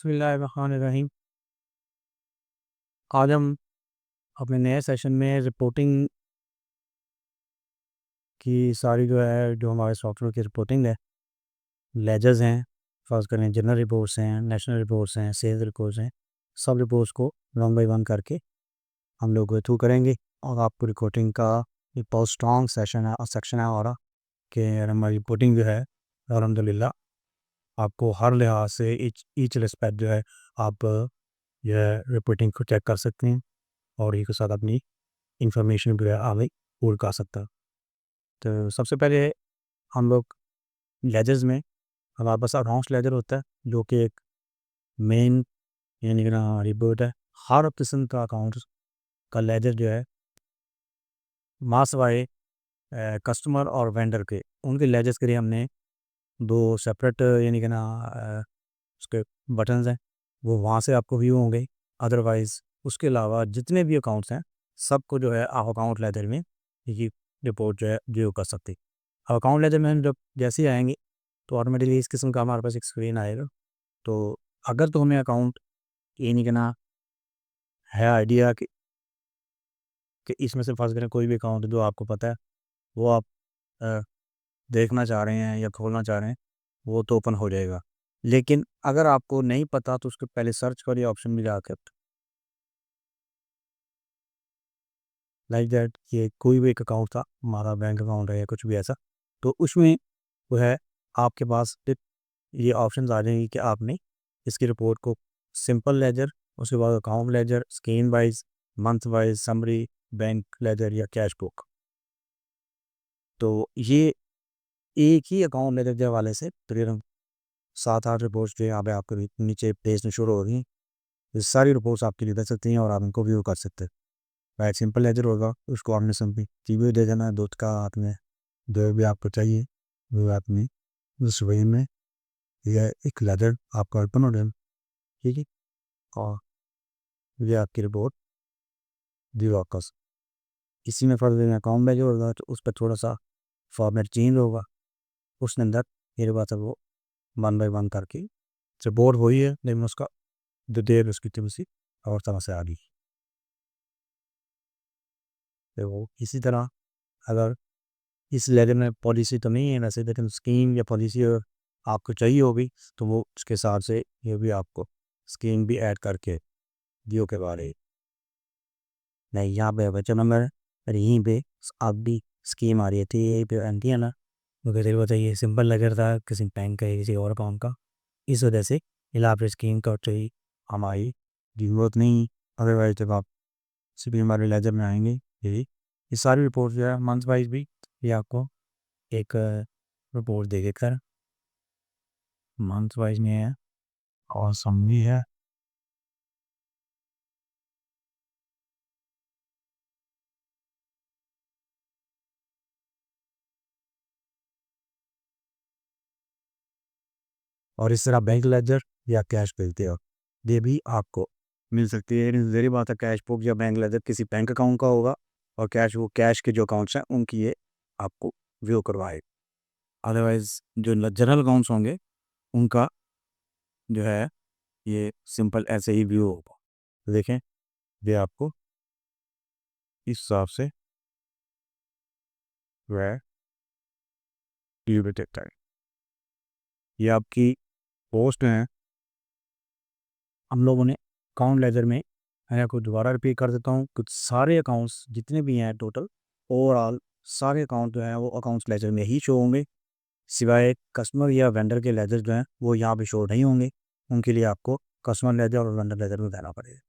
बिस्मिल्लाहिर्रहमानिर्रहीम। आज हम अपने नए सेशन में रिपोर्टिंग की सारी जो हमारे सॉफ्टवेयर की रिपोर्टिंग है, लेजर्स हैं, फ़र्ज़ करें जनरल रिपोर्ट्स हैं, नेशनल रिपोर्ट्स हैं, सेल्स रिपोर्ट्स हैं, सब रिपोर्ट्स को वन बाय वन करके हम लोग गो थ्रू करेंगे। और आपको रिपोर्टिंग का एक बहुत स्ट्रॉन्ग सेक्शन है हमारा कि हमारी रिपोर्टिंग जो है अल्हम्दुलिल्लाह आपको हर लिहाज से ईच रिस्पेक्ट जो है आप यह रिपोर्टिंग को चेक कर सकते हैं और एक साथ अपनी इंफॉर्मेशन जो है आगे पूरी कर सकता है। तो सबसे पहले हम लोग लेजर्स में हमारे पास अकाउंट्स लेजर होता है जो कि एक मेन यानी कि ना रिपोर्ट है। हर किस्म का अकाउंट्स का लेजर जो है मास वाए कस्टमर और वेंडर के उनके लेजर्स के लिए हमने दो सेपरेट यानी कि ना उसके बटन्स हैं, वो वहाँ से आपको व्यू होंगे। अदरवाइज़ उसके अलावा जितने भी अकाउंट्स हैं सबको जो है आप अकाउंट लेजर में ये रिपोर्ट जो है व्यू कर सकते हैं। अकाउंट लेजर में हम जब जैसे ही आएंगे तो ऑटोमेटिकली इस किस्म का हमारे पास एक स्क्रीन आएगा। तो अगर तो हमें अकाउंट ये नहीं कहना है आइडिया कि इसमें से फ़र्ज़ करें कोई भी अकाउंट जो आपको पता है वो आप अ, देखना चाह रहे हैं या खोलना चाह रहे हैं, वो तो ओपन हो जाएगा। लेकिन अगर आपको नहीं पता तो उसके पहले सर्च वाले ऑप्शन में जाकर लाइक दैट ये कोई भी एक अकाउंट था, हमारा बैंक अकाउंट है या कुछ भी ऐसा, तो उसमें जो है आपके पास ये ऑप्शंस आ जाएंगी कि आपने इसकी रिपोर्ट को सिंपल लेजर, उसके बाद account ledger, screen wise, month wise, summary, bank ledger या कैश बुक। तो ये एक ही अकाउंट लेजर के हवाले से तकरीबन 7-8 रिपोर्ट्स जो है यहाँ पे आपको नीचे पेज में शुरू हो रही हैं। ये सारी रिपोर्ट्स आपके लिए दे सकती हैं और आप इनको व्यू कर सकते हैं। एक सिंपल लेजर होगा, उसको आपने सिंपली टीवी दे देना है, दूध का आपने जो भी आपको चाहिए वो आपने उस वे में यह एक लेजर आपका ओपन हो जाए, ठीक है। और ये आपकी रिपोर्ट दी वापस इसी में फर्ज देना अकाउंट में जो होगा तो उस पर थोड़ा सा फॉर्मेट चेंज होगा, उसके अंदर मेरे पास अब वो वन बाई वन करके रिपोर्ट वही है लेकिन उसका डिटेल उसकी थोड़ी सी और तरह से आ गई। तो वो इसी तरह अगर इस लेवल में पॉलिसी तो नहीं है वैसे, लेकिन स्कीम या पॉलिसी अगर आपको चाहिए होगी तो वो उसके हिसाब से ये भी आपको स्कीम भी ऐड करके जियो के बारे नहीं यहाँ पे बच्चा नंबर और यहीं पे आप भी स्कीम आ रही थी यहीं पे आती है ना, मुझे तेरे बताइए सिंपल लग रहा था किसी बैंक का या किसी और अकाउंट का, इस वजह से इलाहाबाद स्कीम का चाहिए हमारी ज़रूरत नहीं। अदरवाइज जब आप सिर्फ हमारे लेजर में आएंगे ये सारी रिपोर्ट जो है मंथ वाइज भी ये आपको एक रिपोर्ट देखे कर मंथ वाइज में है और समरी है। और इस तरह बैंक लेजर या कैश भेजते हो ये भी आपको मिल सकती है। ज़रूरी बात है कैश बुक या बैंक लेजर किसी बैंक अकाउंट का होगा और कैश के जो अकाउंट्स हैं उनकी ये आपको व्यू करवाए। अदरवाइज़ जो जनरल अकाउंट्स होंगे उनका जो है ये सिंपल ऐसे ही व्यू होगा। तो देखें ये आपको इस हिसाब से वह व्यू भी देखता है। ये आपकी पोस्ट हैं हम लोगों ने अकाउंट लेजर में, मैं आपको दोबारा रिपीट कर देता हूँ, कुछ सारे अकाउंट्स जितने भी हैं टोटल ओवरऑल सारे अकाउंट जो हैं वो अकाउंट्स लेजर में ही शो होंगे, सिवाय कस्टमर या वेंडर के लेजर जो हैं वो यहाँ पे शो नहीं होंगे। उनके लिए आपको कस्टमर लेजर और वेंडर लेजर में देना पड़ेगा।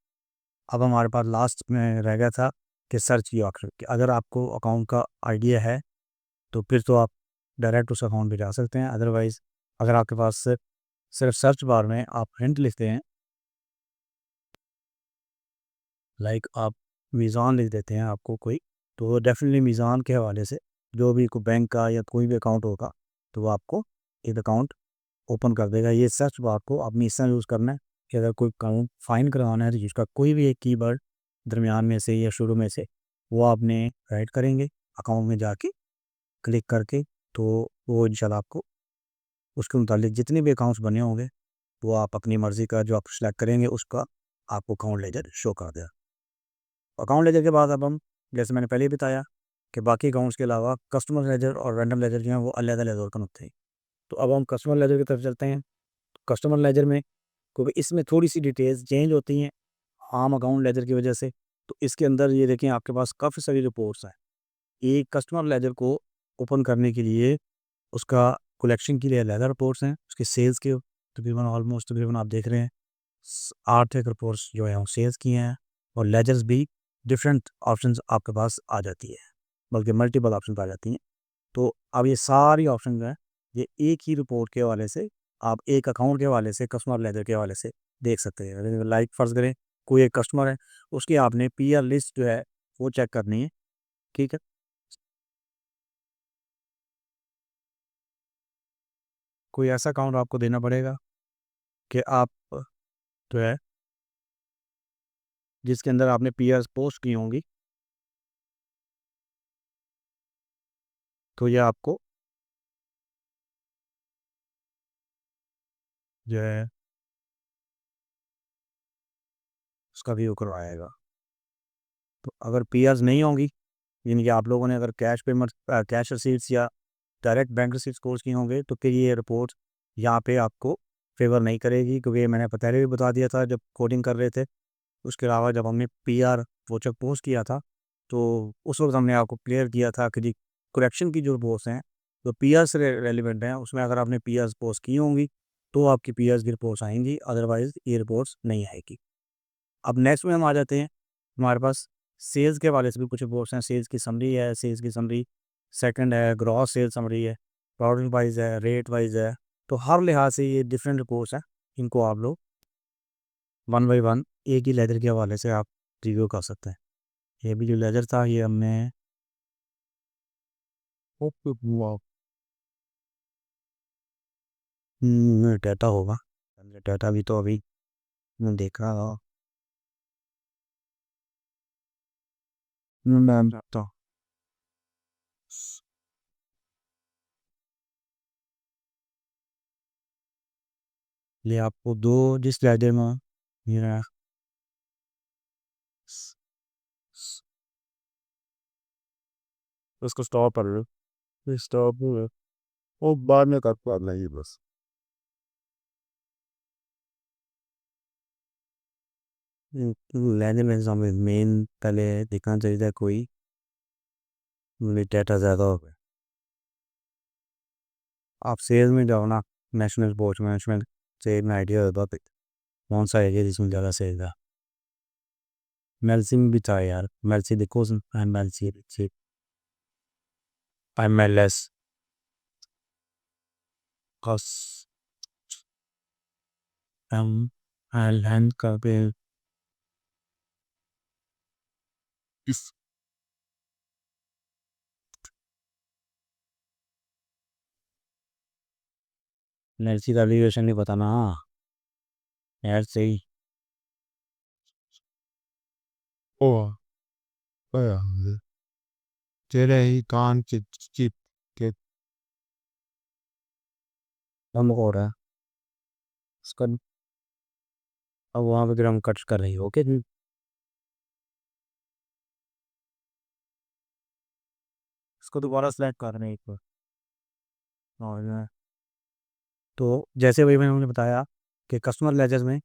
अब हमारे पास लास्ट में रह गया था कि सर्च की ऑप्शन कि अगर आपको अकाउंट का आइडिया है तो फिर तो आप डायरेक्ट उस अकाउंट पे जा सकते हैं। अदरवाइज़ अगर आपके पास सिर्फ सर्च बार में आप हिंट लिखते हैं, लाइक आप मीज़ान लिख देते हैं आपको कोई, तो डेफिनेटली मीज़ान के हवाले से जो भी कोई बैंक का या कोई भी अकाउंट होगा तो वो आपको एक अकाउंट ओपन कर देगा। ये सर्च बार को आपने इस तरह यूज़ करना है कि अगर कोई अकाउंट फाइंड करवाना है तो जिसका कोई भी एक कीवर्ड दरमियान में से या शुरू में से वो आपने राइट करेंगे अकाउंट में जाके क्लिक करके, तो वो इंशाल्लाह आपको उसके मुतालिक जितने भी अकाउंट्स बने होंगे वो आप अपनी मर्ज़ी का जो आप सेलेक्ट करेंगे उसका आपको अकाउंट लेजर शो कर देगा। अकाउंट लेजर के बाद अब हम, जैसे मैंने पहले ही बताया कि बाकी अकाउंट्स के अलावा कस्टमर लेजर और रैंडम लेजर जो हैं वो अलग-अलग लेजर होते हैं। तो अब हम कस्टमर लेजर की तरफ चलते हैं। कस्टमर लेजर में क्योंकि इसमें थोड़ी-सी डिटेल्स चेंज होती हैं आम अकाउंट लेजर की वजह से। तो इसके अंदर ये देखें आपके पास काफ़ी सारी रिपोर्ट्स हैं। एक कस्टमर लेजर को ओपन करने के लिए उसका कलेक्शन के लिए अलग रिपोर्ट्स हैं, उसके सेल्स के तकरीबन ऑलमोस्ट तकरीबन आप देख रहे हैं 8 एक रिपोर्ट्स जो हैं वो सेल्स की हैं, और लेजर्स भी डिफरेंट ऑप्शंस आपके पास आ जाती है, बल्कि मल्टीपल ऑप्शन आ जाती हैं। तो अब ये सारी ऑप्शन जो है ये एक ही रिपोर्ट के हवाले से, आप एक अकाउंट के हवाले से, कस्टमर लेजर के हवाले से देख सकते हैं। लाइक फ़र्ज़ करें कोई एक कस्टमर है, उसकी आपने पीआर लिस्ट जो है वो चेक करनी है, ठीक है। कोई ऐसा अकाउंट आपको देना पड़ेगा कि आप जो है जिसके अंदर आपने पीआर पोस्ट की होंगी, तो ये आपको जो है उसका व्यू करवाएगा। तो अगर पीआर्स नहीं होंगी, यानी कि आप लोगों ने अगर कैश पेमेंट कैश रिसीट्स या डायरेक्ट बैंक रिसीट्स कोर्स की होंगे, तो फिर ये रिपोर्ट यहाँ पे आपको फेवर नहीं करेगी, क्योंकि मैंने पहले भी बता दिया था जब कोडिंग कर रहे थे। उसके अलावा जब हमने पीआर वोचर पोस्ट किया था, तो उस वक्त हमने आपको क्लियर किया था कि जी करेक्शन की जो रिपोर्ट्स हैं तो पीआर से रेलिवेंट हैं, उसमें अगर आपने पीआर पोस्ट की होंगी तो आपकी पीआर की रिपोर्ट्स आएंगी, अदरवाइज ये रिपोर्ट्स नहीं आएगी। अब नेक्स्ट में हम आ जाते हैं, हमारे पास सेल्स के हवाले से भी कुछ रिपोर्ट्स हैं। सेल्स की समरी है, सेल्स की समरी सेकंड है, ग्रॉस सेल्स समरी है, प्रोडक्ट वाइज है, रेट वाइज है। तो हर लिहाज से ये डिफरेंट रिपोर्ट्स हैं, इनको आप लोग वन बाई वन एक ही लेजर के हवाले से आप रिव्यू कर सकते हैं। ये भी जो लेजर था ये हमने डाटा होगा, डाटा भी तो अभी मैं देख रहा था। मैम तो ये आपको दो जिस लेजर में ये उसको स्टॉप कर लो, स्टॉप वो बाद में कर पाना ही बस। लेने में हमें मेन पहले देखना चाहिए था कोई डाटा ज़्यादा हो गया। आप सेल्स में जाओ ना, नेशनल स्पोर्ट्स मैनेजमेंट से में आइडिया होता है कौन सा एरिया जिसमें ज़्यादा सेल था। मेलसी में भी था यार, मेलसी देखो M L C M L S कस एम एल एन का पे इस मेलसी का एलिवेशन नहीं पता ना यार सही। ओ तेरे ही कान चिप चिप के हम हो रहा है उसका। अब वहाँ पे फिर हम कट कर रही हो, ओके। इसको दोबारा सेलेक्ट कर रहे हैं एक बार, और तो जैसे वही मैंने उन्हें बताया कि कस्टमर लेजर्स में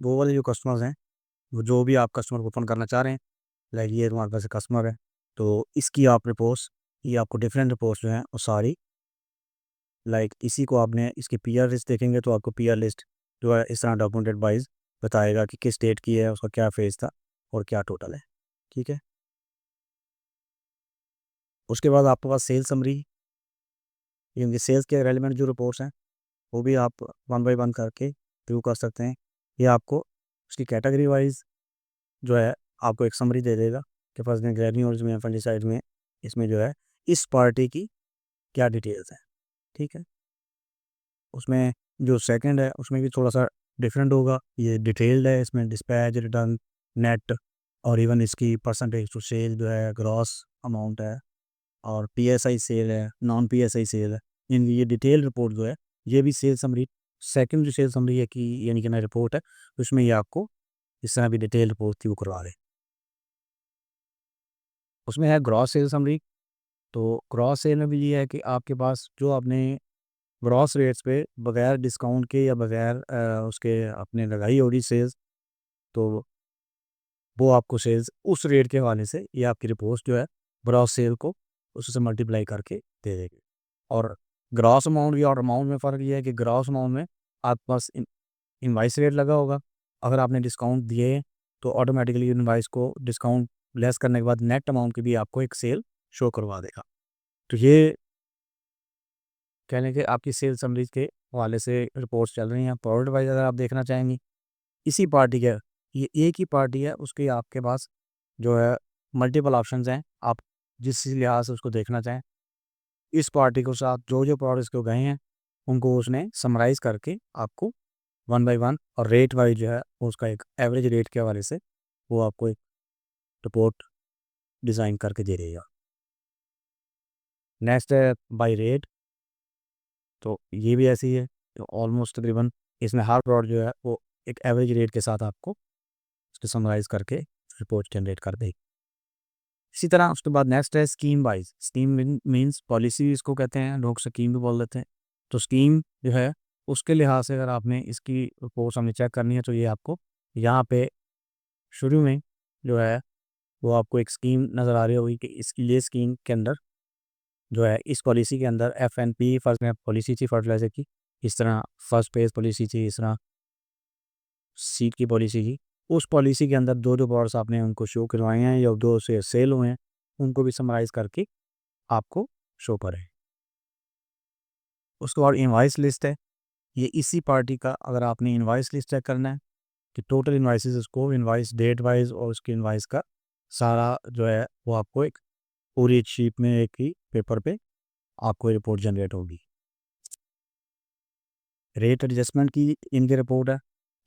वो वाले जो कस्टमर्स हैं, वो जो भी आप कस्टमर को ओपन करना चाह रहे हैं, लाइक ये तुम्हारे पास कस्टमर है, तो इसकी आप रिपोर्ट्स, ये आपको डिफरेंट रिपोर्ट्स जो हैं वो सारी, लाइक इसी को आपने इसकी पीआर लिस्ट देखेंगे तो आपको पीआर लिस्ट जो है इस तरह डॉक्यूमेंटेड वाइज बताएगा कि किस डेट की है, उसका क्या फेज था और क्या टोटल है, ठीक है। उसके बाद आपके पास सेल्स समरी, क्योंकि सेल्स के रेलिवेंट जो रिपोर्ट्स हैं वो भी आप वन बाई वन करके व्यू कर सकते हैं। ये आपको उसकी कैटेगरी वाइज जो है आपको एक समरी दे देगा कि फर्स्ट ग्रेन्यूल्स में, फंडिसाइड में, इसमें जो है इस पार्टी की क्या डिटेल्स हैं, ठीक है। उसमें जो सेकंड है उसमें भी थोड़ा सा डिफरेंट होगा, ये डिटेल्ड है, इसमें डिस्पैच, रिटर्न, नेट और इवन इसकी परसेंटेज टू सेल जो है, ग्रॉस अमाउंट है, और पीएसआई सेल है, नॉन पीएसआई सेल है। इनकी ये डिटेल रिपोर्ट जो है ये भी सेल समरी सेकंड जो सेल्स समरी है कि यानी कि ना रिपोर्ट है, उसमें ये आपको इस तरह की डिटेल रिपोर्ट थी वो करवा रहे हैं। उसमें है ग्रॉस सेल समरी। तो ग्रॉस सेल में भी ये है कि आपके पास जो आपने ग्रॉस रेट्स पे बगैर डिस्काउंट के या बगैर उसके आपने लगाई होगी सेल्स, तो वो आपको सेल्स उस रेट के हवाले से ये आपकी रिपोर्ट जो है ग्रॉस सेल को उससे मल्टीप्लाई करके दे देगी। और ग्रॉस अमाउंट और अमाउंट में फ़र्क ये है कि ग्रॉस अमाउंट में आपके पास इनवाइस रेट लगा होगा। अगर आपने डिस्काउंट दिए तो ऑटोमेटिकली इनवाइस को डिस्काउंट लेस करने के बाद नेट अमाउंट की भी आपको एक सेल शो करवा देगा। तो ये कह लें कि आपकी सेल समरीज के हवाले से रिपोर्ट्स चल रही हैं। प्रोडक्ट वाइज अगर आप देखना चाहेंगी, इसी पार्टी का ये एक ही पार्टी है, उसके आपके पास जो है मल्टीपल ऑप्शंस हैं। आप जिस लिहाज से उसको देखना चाहें, इस पार्टी के साथ जो जो प्रोडक्ट्स को गए हैं उनको उसने समराइज़ करके आपको वन बाय वन और रेट वाइज जो है उसका एक एवरेज रेट के हवाले से वो आपको एक रिपोर्ट डिज़ाइन करके दे देगा। नेक्स्ट है बाय रेट। तो ये भी ऐसी है, तो ऑलमोस्ट तकरीबन इसमें हर प्रोडक्ट जो है वो एक एवरेज रेट के साथ आपको उसको समराइज़ करके रिपोर्ट जनरेट कर देगी। इसी तरह उसके बाद नेक्स्ट है scheme wise. Scheme means policy इसको कहते हैं, लोग स्कीम भी बोल देते हैं। तो स्कीम जो है उसके लिहाज से अगर आपने इसकी रिपोर्ट हमने चेक करनी है तो ये आपको यहाँ पे शुरू में जो है वो आपको एक स्कीम नज़र आ रही होगी कि इसकी ये स्कीम के अंदर जो है इस पॉलिसी के अंदर एफ.एन.पी. फर्स्ट में पॉलिसी थी फर्टिलाइज़र की, इस तरह फर्स्ट पेज पॉलिसी थी, इस तरह सीड की पॉलिसी थी। उस पॉलिसी के अंदर दो प्रोडक्ट्स आपने उनको शो करवाए हैं या दो से सेल हुए हैं, उनको भी समराइज़ करके आपको शो करें। उसके बाद इनवॉइस लिस्ट है। ये इसी पार्टी का अगर आपने इनवॉइस लिस्ट चेक करना है कि टोटल इनवॉइसेस उसको इनवॉइस डेट वाइज और उसकी इनवॉइस का सारा जो है वो आपको एक पूरी शीट में एक ही पेपर पे आपको रिपोर्ट जनरेट होगी। रेट एडजस्टमेंट की इनकी रिपोर्ट है।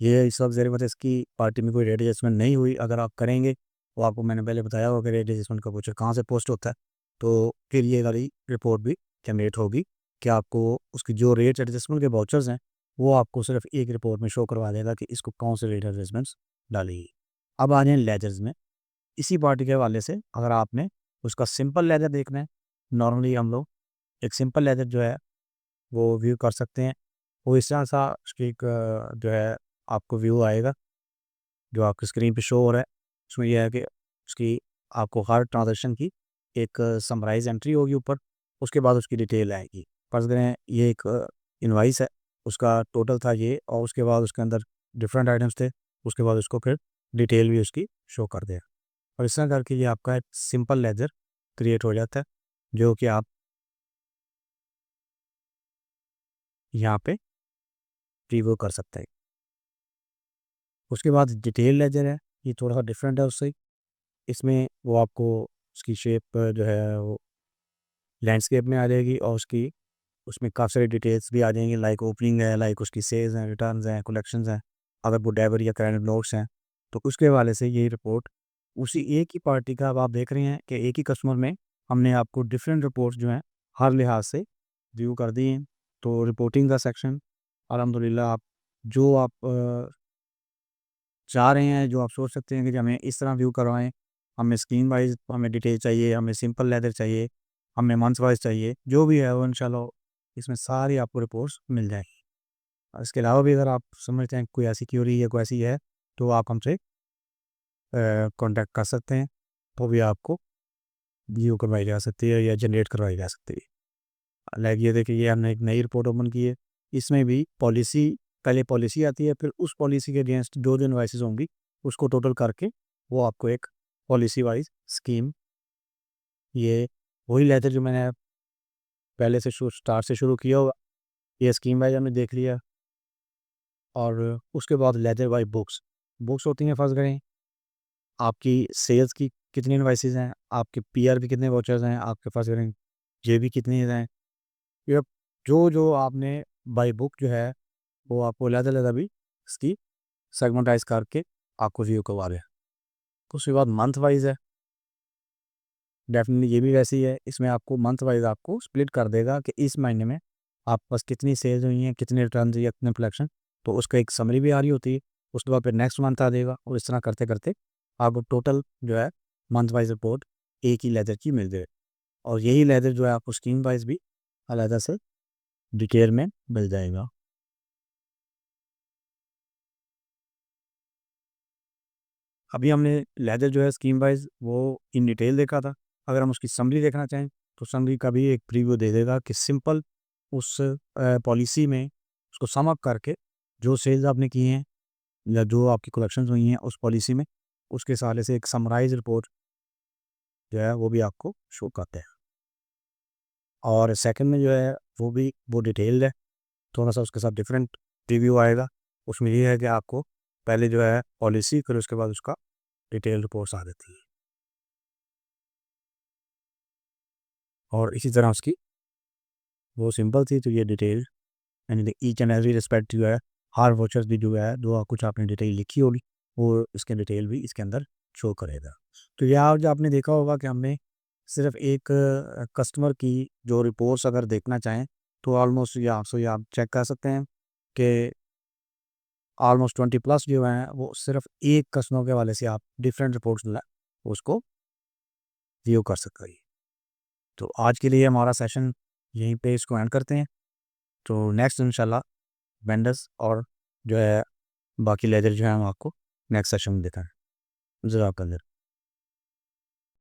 ये इस वक्त ज़ेर बहस इसकी पार्टी में कोई रेट एडजस्टमेंट नहीं हुई। अगर आप करेंगे तो आपको मैंने पहले बताया होगा कि रेट एडजस्टमेंट का कुछ कहाँ से पोस्ट होता है, तो फिर ये वाली रिपोर्ट भी जनरेट होगी कि आपको उसकी जो रेट एडजस्टमेंट के वाउचर्स हैं वो आपको सिर्फ एक रिपोर्ट में शो करवा देगा कि इसको कौन से रेट एडजस्टमेंट्स डालेगी। अब आ जाए लेजर्स में। इसी पार्टी के हवाले से अगर आपने उसका सिंपल लेजर देखना है, नॉर्मली हम लोग एक सिंपल लेजर जो है वो व्यू कर सकते हैं। वो इस तरह सा उसकी एक जो है आपको व्यू आएगा जो आपकी स्क्रीन पे शो हो रहा है। उसमें यह है कि उसकी आपको हर ट्रांजैक्शन की एक समराइज एंट्री होगी ऊपर, उसके बाद उसकी डिटेल आएगी। फर्ज़ करें ये एक इनवाइस है, उसका टोटल था ये और उसके बाद उसके अंदर डिफरेंट आइटम्स थे, उसके बाद उसको फिर डिटेल भी उसकी शो कर देगा। और इस तरह करके ये आपका एक सिंपल लेजर क्रिएट हो जाता है जो कि आप यहाँ पे प्रीव्यू कर सकते हैं। उसके बाद डिटेल लेजर है, ये थोड़ा सा डिफरेंट है उससे। इसमें वो आपको उसकी शेप जो है वो लैंडस्केप में आ जाएगी और उसकी उसमें काफ़ी सारी डिटेल्स भी आ जाएंगी, लाइक ओपनिंग है, लाइक उसकी सेल्स हैं, रिटर्न्स हैं, कलेक्शंस हैं, अगर वो डेबर या करंट नोट्स हैं। तो उसके हवाले से ये रिपोर्ट उसी एक ही पार्टी का अब आप देख रहे हैं कि एक ही कस्टमर में हमने आपको डिफरेंट रिपोर्ट्स जो हैं हर लिहाज से व्यू कर दी हैं। तो रिपोर्टिंग का सेक्शन अल्हम्दुलिल्लाह आप जो आप चाह रहे हैं, जो आप सोच सकते हैं कि हमें इस तरह व्यू करवाएँ, हमें स्क्रीन वाइज़ हमें डिटेल चाहिए, हमें सिंपल लेदर चाहिए, हमें मंथ वाइज़ चाहिए, जो भी है वो इंशाल्लाह इसमें सारी आपको रिपोर्ट्स मिल जाएँगी। और इसके अलावा भी अगर आप समझते हैं कोई ऐसी क्वेरी या कोई ऐसी है, तो आप हमसे कॉन्टैक्ट कर सकते हैं, तो भी आपको व्यू करवाई जा सकती है या जनरेट करवाई जा सकती है। लाइक ये देखिए ये हमने एक नई रिपोर्ट ओपन की है, इसमें भी पॉलिसी पहले पॉलिसी आती है, फिर उस पॉलिसी के अगेंस्ट जो इनवॉइसेस होंगी उसको टोटल करके वो आपको एक पॉलिसी वाइज स्कीम, ये वही लेटर जो मैंने पहले से स्टार्ट से शुरू किया होगा, ये स्कीम वाइज हमने देख लिया। और उसके बाद लेटर वाइज बुक्स बुक्स होती हैं। फर्स्ट करें आपकी सेल्स की कितनी इनवॉइसेस हैं, आपके पीआर भी कितने वाउचर्स हैं, आपके पास करें जेबी कितनी हैं, ये जो जो आपने बाई बुक जो है वो आपको अलग-अलग अभी इसकी सेगमेंटाइज़ करके आपको व्यू करवा रहे हैं। उसके बाद मंथ वाइज़ है, डेफ़िनिटली ये भी वैसी ही है, इसमें आपको मंथ वाइज़ आपको स्प्लिट कर देगा कि इस महीने में आपके पास कितनी सेल्स हुई हैं, कितने रिटर्न या कितने कलेक्शन, तो उसका एक समरी भी आ रही होती है। उसके बाद फिर नेक्स्ट मंथ आ जाएगा और इस तरह करते करते आपको टोटल जो है मंथ वाइज रिपोर्ट एक ही लेदर की मिल जाए, और यही लेदर जो है आपको स्कीम वाइज भी अलग से डिटेल में मिल जाएगा। अभी हमने लेदर जो है स्कीम वाइज वो इन डिटेल देखा था। अगर हम उसकी समरी देखना चाहें तो समरी का भी एक प्रीव्यू दे देगा कि सिंपल उस पॉलिसी में उसको सम अप करके जो सेल्स आपने किए हैं या जो आपकी कलेक्शंस हुई हैं उस पॉलिसी में, उसके साले से एक समराइज रिपोर्ट जो है वो भी आपको शो करते हैं। और सेकंड में जो है वो डिटेल्ड है, थोड़ा सा उसके साथ डिफरेंट रिव्यू आएगा। उसमें ये है कि आपको पहले जो है पॉलिसी, फिर उसके बाद उसका डिटेल रिपोर्ट्स आ देती है, और इसी तरह उसकी वो सिंपल थी तो ये डिटेल यानी ईच एंड एवरी रिस्पेक्ट जो है हर वोचर्स भी जो है जो कुछ आपने डिटेल लिखी होगी वो इसके डिटेल भी इसके अंदर शो करेगा। तो ये आज आपने देखा होगा कि हमने सिर्फ एक कस्टमर की जो रिपोर्ट्स अगर देखना चाहें तो ऑलमोस्ट ये आप चेक कर सकते हैं कि ऑलमोस्ट 20+ जो हैं वो सिर्फ एक कस्टमर के हवाले से आप डिफरेंट रिपोर्ट्स जो है उसको व्यू कर सकते हैं। तो आज के लिए हमारा सेशन यहीं पे इसको एंड करते हैं। तो नेक्स्ट इंशाल्लाह वेंडर्स और जो है बाकी लेदर जो है हम आपको नेक्स्ट सेशन में दिखाएं। जज़ाकल्लाह।